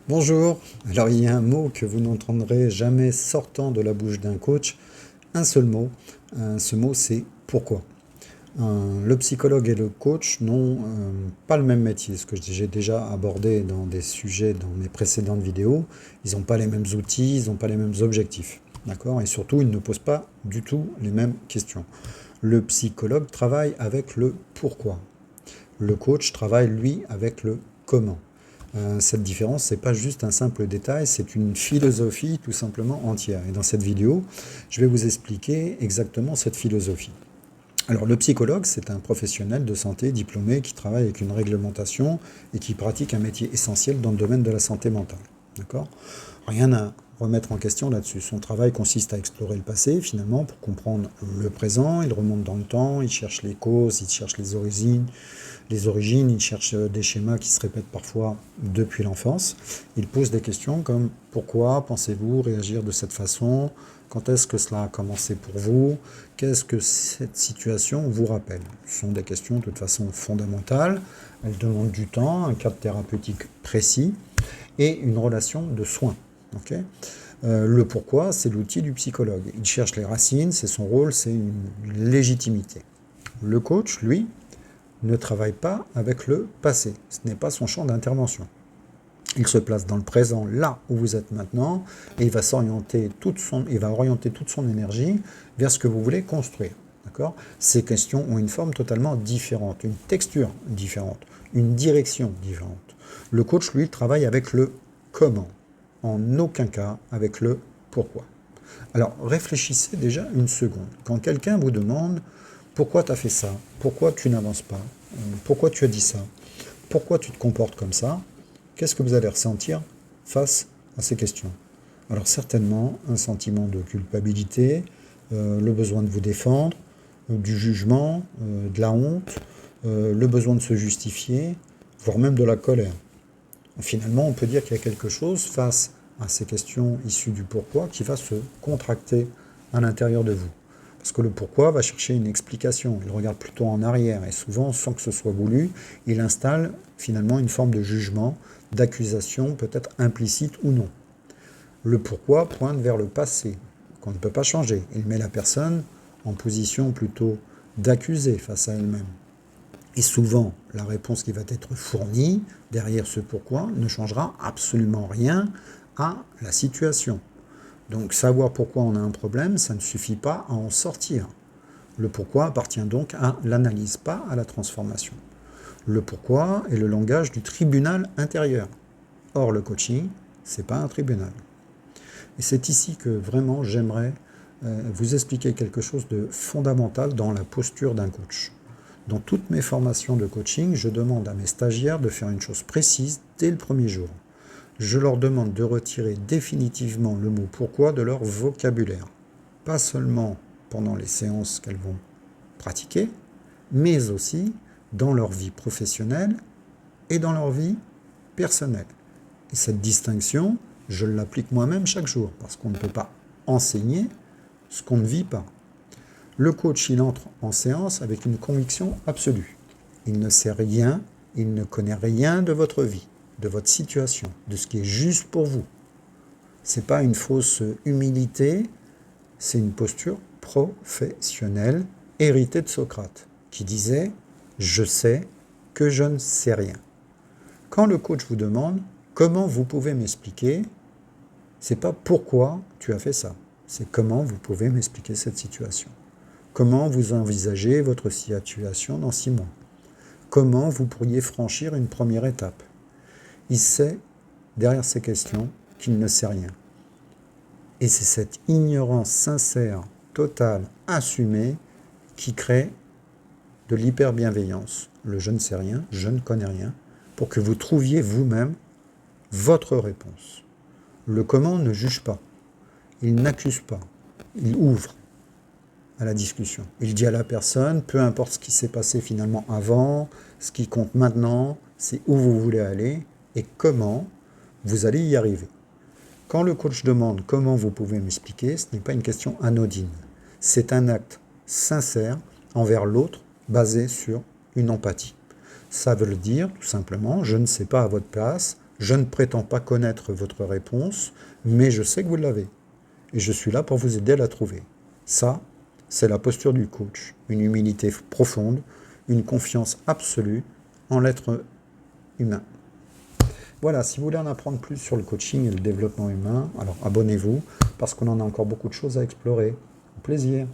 Bonjour. Alors il y a un mot que vous n'entendrez jamais sortant de la bouche d'un coach, un seul mot. Ce mot c'est pourquoi. Le psychologue et le coach n'ont pas le même métier, ce que j'ai déjà abordé dans des sujets dans mes précédentes vidéos. Ils n'ont pas les mêmes outils, ils n'ont pas les mêmes objectifs. D'accord. Et surtout, ils ne posent pas du tout les mêmes questions. Le psychologue travaille avec le pourquoi. Le coach travaille, lui, avec le comment. Cette différence, c'est pas juste un simple détail, c'est une philosophie tout simplement entière. Et dans cette vidéo, je vais vous expliquer exactement cette philosophie. Alors, le psychologue, c'est un professionnel de santé diplômé qui travaille avec une réglementation et qui pratique un métier essentiel dans le domaine de la santé mentale. D'accord ? Rien à remettre en question là-dessus. Son travail consiste à explorer le passé, finalement, pour comprendre le présent. Il remonte dans le temps, il cherche les causes, il cherche les origines, il cherche des schémas qui se répètent parfois depuis l'enfance. Il pose des questions comme pourquoi pensez-vous réagir de cette façon? Quand est-ce que cela a commencé pour vous? Qu'est-ce que cette situation vous rappelle? Ce sont des questions de toute façon fondamentales. Elles demandent du temps, un cadre thérapeutique précis et une relation de soins. Okay. Le pourquoi, c'est l'outil du psychologue. Il cherche les racines, c'est son rôle, c'est une légitimité. Le coach, lui, ne travaille pas avec le passé. Ce n'est pas son champ d'intervention. Il se place dans le présent, là où vous êtes maintenant, et il va orienter toute son énergie vers ce que vous voulez construire. D'accord ? Ces questions ont une forme totalement différente, une texture différente, une direction différente. Le coach, lui, travaille avec le comment, en aucun cas avec le pourquoi. Alors, réfléchissez déjà une seconde. Quand quelqu'un vous demande pourquoi tu as fait ça, pourquoi tu n'avances pas, pourquoi tu as dit ça, pourquoi tu te comportes comme ça, qu'est-ce que vous allez ressentir face à ces questions? Alors certainement un sentiment de culpabilité, le besoin de vous défendre, du jugement, de la honte, le besoin de se justifier, voire même de la colère. Finalement, on peut dire qu'il y a quelque chose face à ces questions issues du pourquoi qui va se contracter à l'intérieur de vous. Parce que le pourquoi va chercher une explication, il regarde plutôt en arrière et souvent, sans que ce soit voulu, il installe finalement une forme de jugement, d'accusation, peut-être implicite ou non. Le pourquoi pointe vers le passé, qu'on ne peut pas changer. Il met la personne en position plutôt d'accusé face à elle-même. Et souvent, la réponse qui va être fournie derrière ce pourquoi ne changera absolument rien à la situation. Donc savoir pourquoi on a un problème, ça ne suffit pas à en sortir. Le pourquoi appartient donc à l'analyse, pas à la transformation. Le pourquoi est le langage du tribunal intérieur. Or, le coaching, c'est pas un tribunal. Et c'est ici que vraiment j'aimerais vous expliquer quelque chose de fondamental dans la posture d'un coach. Dans toutes mes formations de coaching, je demande à mes stagiaires de faire une chose précise dès le premier jour. Je leur demande de retirer définitivement le mot pourquoi de leur vocabulaire. Pas seulement pendant les séances qu'elles vont pratiquer, mais aussi dans leur vie professionnelle et dans leur vie personnelle. Et cette distinction, je l'applique moi-même chaque jour, parce qu'on ne peut pas enseigner ce qu'on ne vit pas. Le coach, il entre en séance avec une conviction absolue. Il ne sait rien, il ne connaît rien de votre vie, de votre situation, de ce qui est juste pour vous. Ce n'est pas une fausse humilité, c'est une posture professionnelle héritée de Socrate, qui disait « Je sais que je ne sais rien ». Quand le coach vous demande « Comment vous pouvez m'expliquer ?» c'est pas « Pourquoi tu as fait ça ?» c'est « Comment vous pouvez m'expliquer cette situation ?» Comment vous envisagez votre situation dans 6 mois? Comment vous pourriez franchir une première étape? Il sait, derrière ces questions, qu'il ne sait rien. Et c'est cette ignorance sincère, totale, assumée, qui crée de l'hyperbienveillance. Le je ne sais rien, je ne connais rien, pour que vous trouviez vous-même votre réponse. Le comment ne juge pas, il n'accuse pas, il ouvre à la discussion. Il dit à la personne, peu importe ce qui s'est passé finalement avant, ce qui compte maintenant, c'est où vous voulez aller et comment vous allez y arriver. Quand le coach demande comment vous pouvez m'expliquer, ce n'est pas une question anodine. C'est un acte sincère envers l'autre basé sur une empathie. Ça veut le dire tout simplement, je ne sais pas à votre place, Je ne prétends pas connaître votre réponse, mais je sais que vous l'avez. Et je suis là pour vous aider à la trouver. Ça, c'est la posture du coach. Une humilité profonde, une confiance absolue en l'être humain. Voilà, si vous voulez en apprendre plus sur le coaching et le développement humain, alors abonnez-vous, parce qu'on en a encore beaucoup de choses à explorer. Au plaisir.